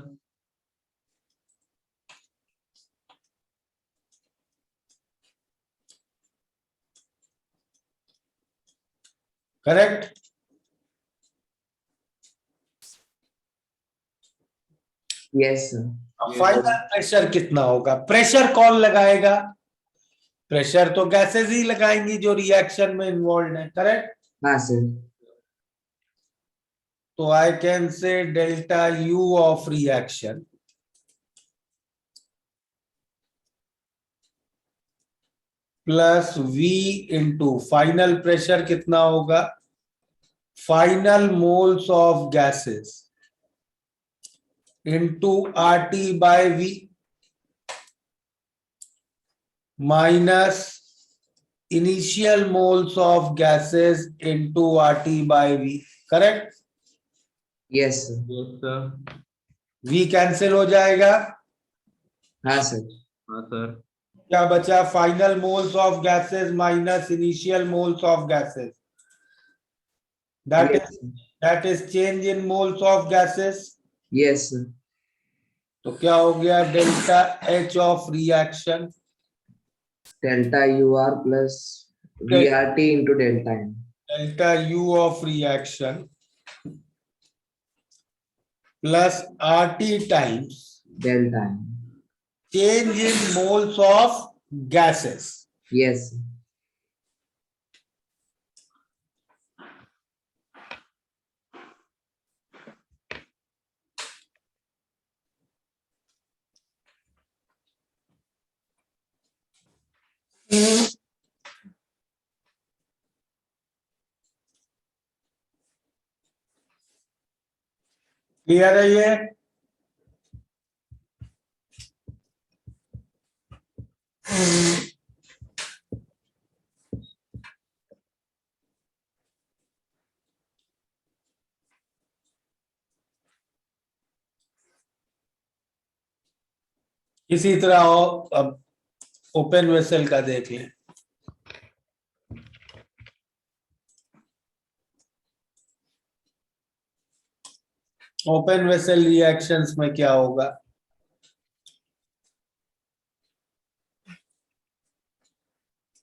correct. Yes, sir. अब फाइनल प्रेशर कितना होगा? प्रेशर कौन लगाएगा? प्रेशर तो गैसेस ही लगाएंगी जो रिएक्शन में इन्वॉल्व है, करेक्ट। हाँ sir. तो I can say delta U of reaction plus V into final pressure कितना होगा? Final moles of gases into R T by V minus initial moles of gases into R T by V, correct. Yes, sir. yes sir, V cancel हो जाएगा, हाँ sir. हाँ sir, क्या बचा? Final moles of gases minus initial moles of gases, Yes, sir. That is change in moles of gases. Yes, sir. तो क्या हो गया? Delta H of reaction Delta UR plus VRT into delta M. Delta U of reaction plus R T times Delta M. Change in moles of gases. Yes, sir. Clear है ये? इसी तरह अब open vessel का देख लें। Open vessel reactions में क्या होगा?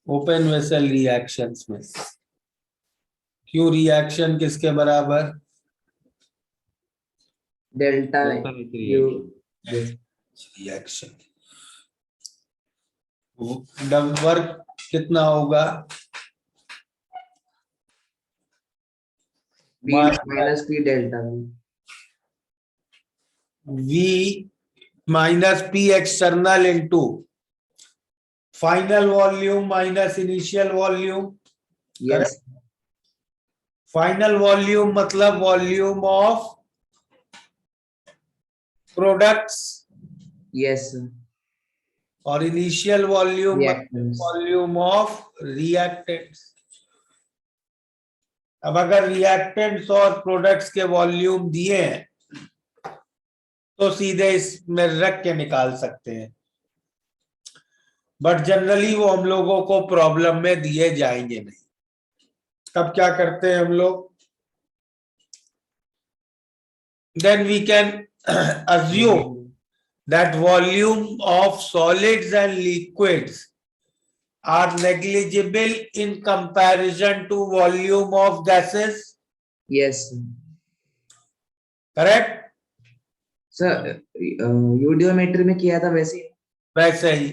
ओपन वेसल रिएक्शंस में क्यू रिएक्शन किसके बराबर? delta U. Yes. Reaction work कितना होगा? P minus P delta V. V minus P external into final volume minus initial volume. Yes. Final volume मतलब volume of products Yes. और initial volume Reactants. Volume of reactants. अब अगर reactants और products के volume दिए हैं तो सीधे इसमें रख के निकाल सकते हैं, बट जनरली वो हम लोगों को प्रॉब्लम में दिए जाएंगे नहीं। तब क्या करते हैं हम लोग? Then we can assume that volume of solids and liquids are negligible in comparison to volume of gases. Yes. Correct? Sir eudiometry में किया था वैसे ही। वैसे ही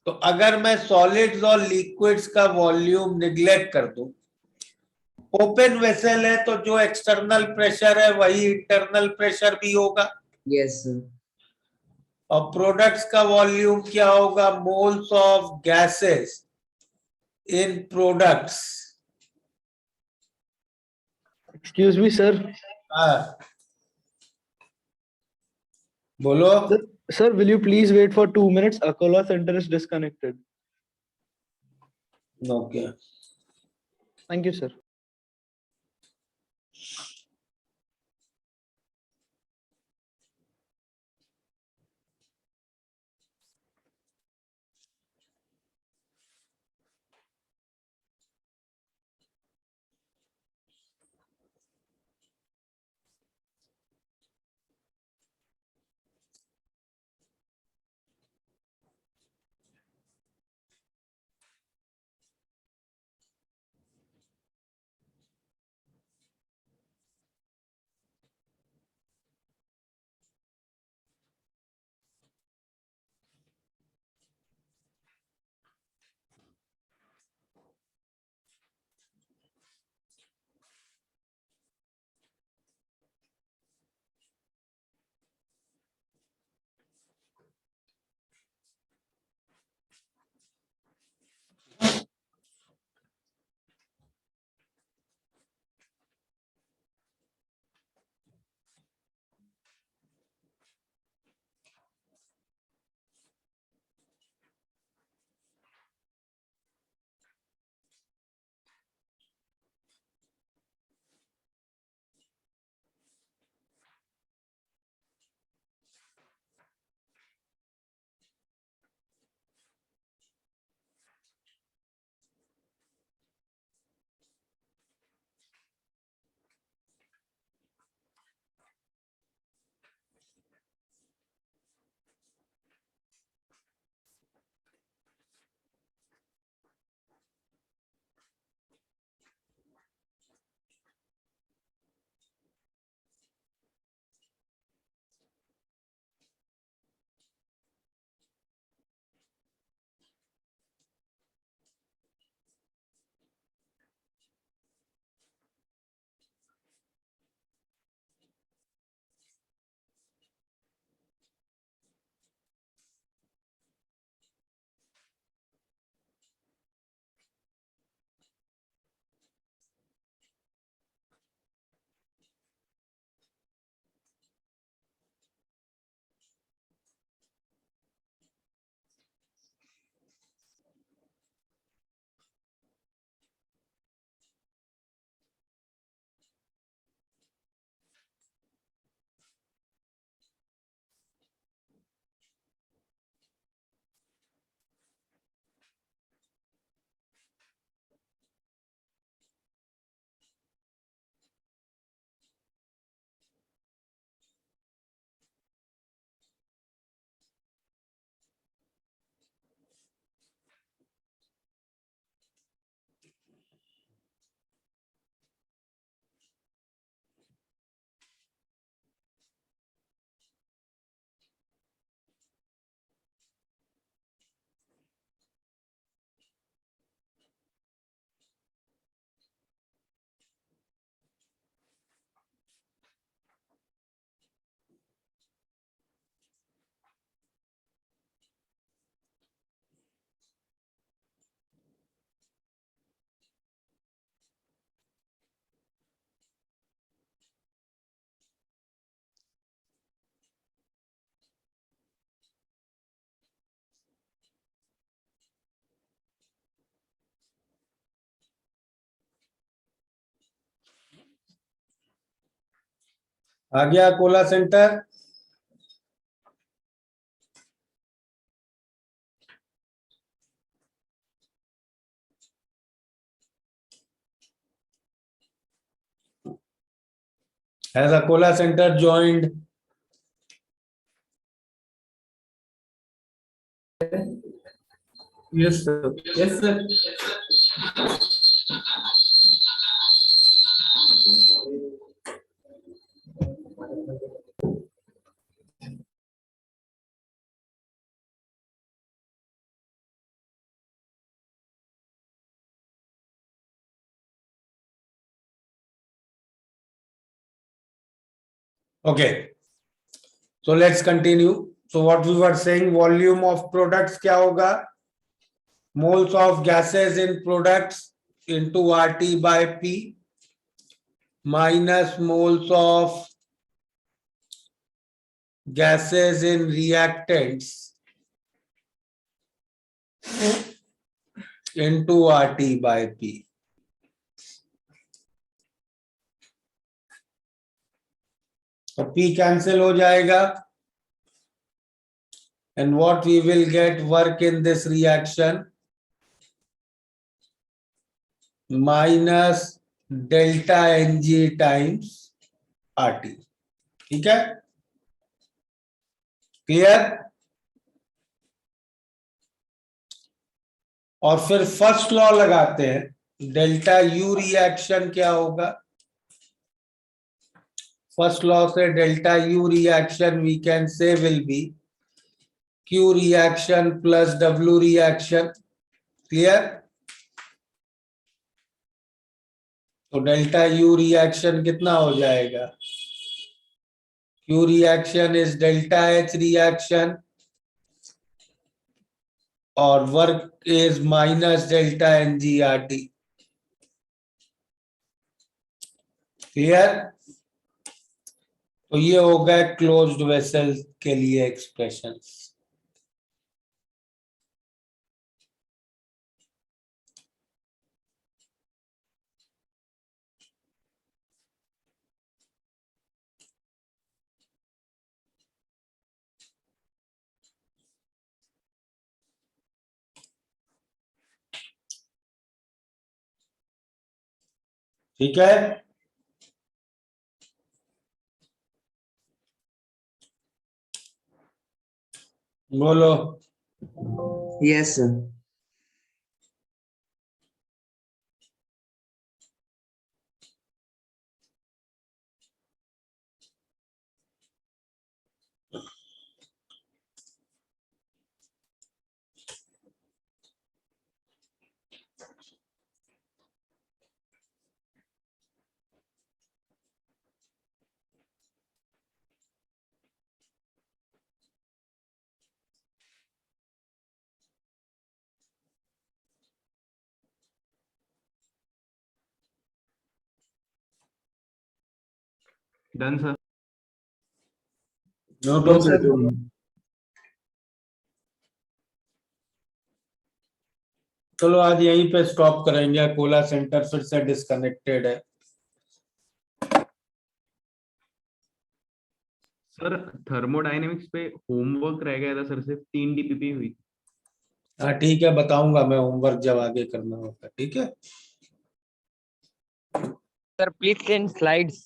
तो अगर मैं सॉलिड्स और लिक्विड्स का वॉल्यूम निग्लेक्ट कर दूं, ओपन वेसल है तो जो एक्सटर्नल प्रेशर है वही इंटरनल प्रेशर भी होगा। Yes sir. और प्रोडक्ट्स का वॉल्यूम क्या होगा? Moles of gases in products. Excuse me, sir. हाँ बोलो। Sir, will you please wait for 2 minutes? Akola center is disconnected. Okay Thank you, sir. आ गया Cola centre? Has Akola Center joined? Yes, sir. Yes, sir. Okay. So let's continue. So what we were saying, volume of products क्या होगा? Moles of gases in products into RT by P minus moles of gases in reactants into RT by P. तो P cancel हो जाएगा. And what we will get work in this reaction minus delta Ng times RT. ठीक है? Clear? और फिर first law लगाते हैं. Delta U reaction क्या होगा? फर्स्ट लॉ से delta U reaction we can say will be Q reaction plus W reaction. Clear? तो डेल्टा यू रिएक्शन कितना हो जाएगा? Q reaction is delta H reaction और work is minus delta NGRT. Clear? तो ये हो गए क्लोज्ड वेसल के लिए एक्सप्रेशंस. ठीक है? बोलो. Yes, sir. Done sir. Note No, हो sir. गया? चलो आज यहीं पे स्टॉप करेंगे. कोला सेंटर फिर से डिस्कनेक्टेड है. सर थर्मोडायनेमिक्स पे होमवर्क रह गया था सर, सिर्फ 3 डीपीपी हुई. हाँ ठीक है, बताऊंगा मैं होमवर्क जब आगे करना होगा. ठीक है? Sir, please send slides.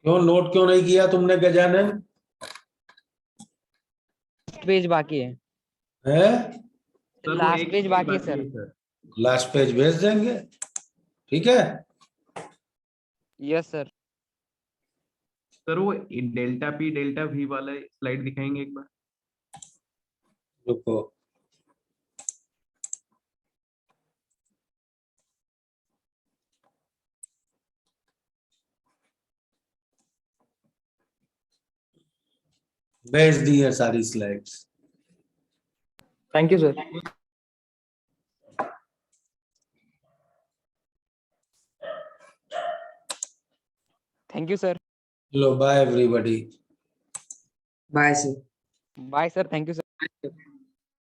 क्यों नोट क्यों नहीं किया तुमने गजानन? पेज बाकी है. है? सर वो लास्ट एक पेज बाकी है सर. सर. लास्ट पेज भेज देंगे. ठीक है? Yes sir. सर वो डेल्टा पी डेल्टा वी वाला स्लाइड दिखाएंगे एक बार. रुको. भेज दी है सारी slides. Thank you, sir. Thank you sir. लो bye everybody. Bye, sir. Bye sir. Thank you sir.